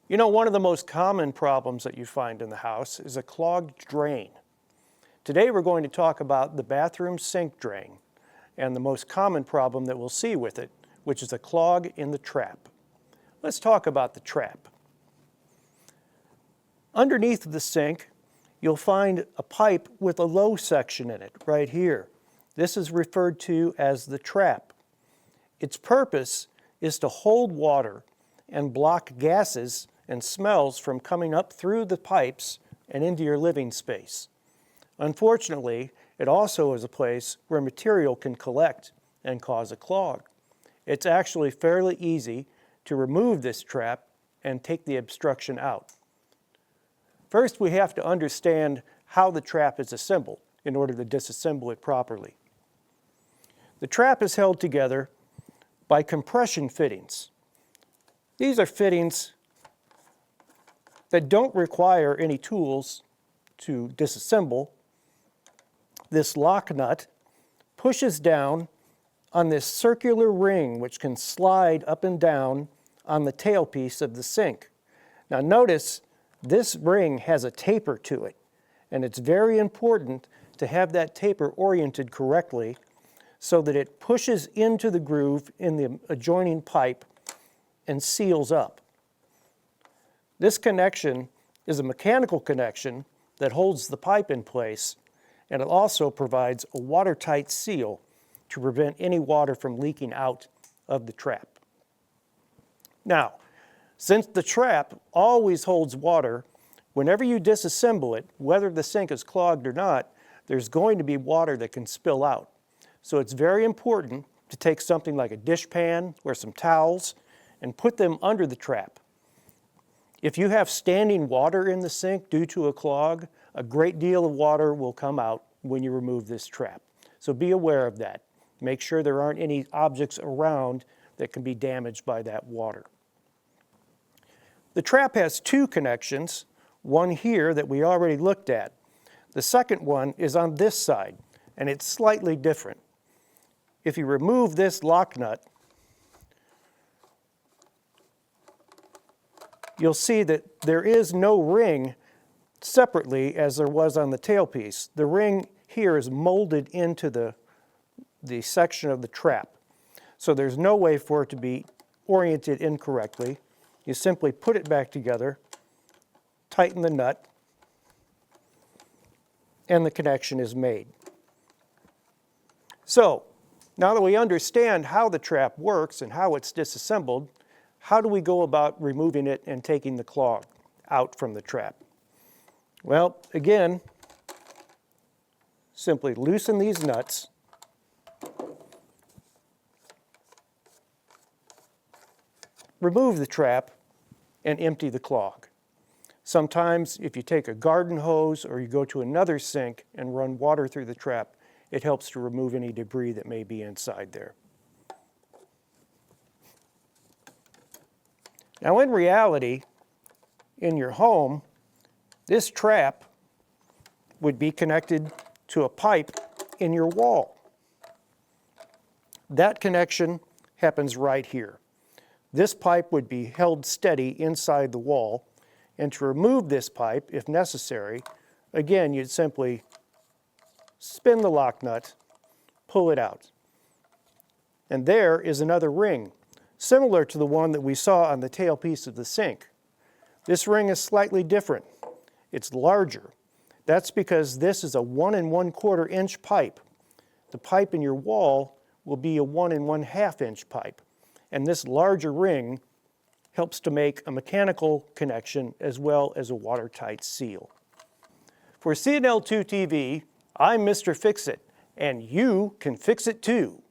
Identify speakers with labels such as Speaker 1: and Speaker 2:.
Speaker 1: You know, one of the most common problems that you find in the house is a clogged drain. Today we're going to talk about the bathroom sink drain and the most common problem that we'll see with it, which is a clog in the trap. Let's talk about the trap. Underneath the sink, you'll find a pipe with a low section in it right here. This is referred to as the trap. Its purpose is to hold water and block gases and smells from coming up through the pipes and into your living space. Unfortunately, it also is a place where material can collect and cause a clog. It's actually fairly easy to remove this trap and take the obstruction out. First, we have to understand how the trap is assembled in order to disassemble it properly. The trap is held together by compression fittings. These are fittings that don't require any tools to disassemble. This lock nut pushes down on this circular ring which can slide up and down on the tailpiece of the sink. Now notice this ring has a taper to it, and it's very important to have that taper oriented correctly so that it pushes into the groove in the adjoining pipe and seals up. This connection is a mechanical connection that holds the pipe in place, and it also provides a watertight seal to prevent any water from leaking out of the trap. Now, since the trap always holds water, whenever you disassemble it, whether the sink is clogged or not, there's going to be water that can spill out. So it's very important to take something like a dishpan or some towels and put them under the trap. If you have standing water in the sink due to a clog, a great deal of water will come out when you remove this trap. So be aware of that. Make sure there aren't any objects around that can be damaged by that water. The trap has two connections, one here that we already looked at. The second one is on this side, and it's slightly different. If you remove this lock nut, you'll see that there is no ring separately as there was on the tailpiece. The ring here is molded into the section of the trap. So there's no way for it to be oriented incorrectly. You simply put it back together, tighten the nut, and the connection is made. So, now that we understand how the trap works and how it's disassembled, how do we go about removing it and taking the clog out from the trap? Well, again, simply loosen these nuts. Remove the trap and empty the clog. Sometimes if you take a garden hose or you go to another sink and run water through the trap, it helps to remove any debris that may be inside there. Now in reality, in your home, this trap would be connected to a pipe in your wall. That connection happens right here. This pipe would be held steady inside the wall, and to remove this pipe, if necessary, again, you'd simply spin the lock nut, pull it out. And there is another ring, similar to the one that we saw on the tailpiece of the sink. This ring is slightly different. It's larger. That's because this is a 1 1/4 inch pipe. The pipe in your wall will be a 1 1/2 inch pipe. And this larger ring helps to make a mechanical connection as well as a watertight seal. For CNL2 TV, I'm Mr. Fix-It, and you can fix it too.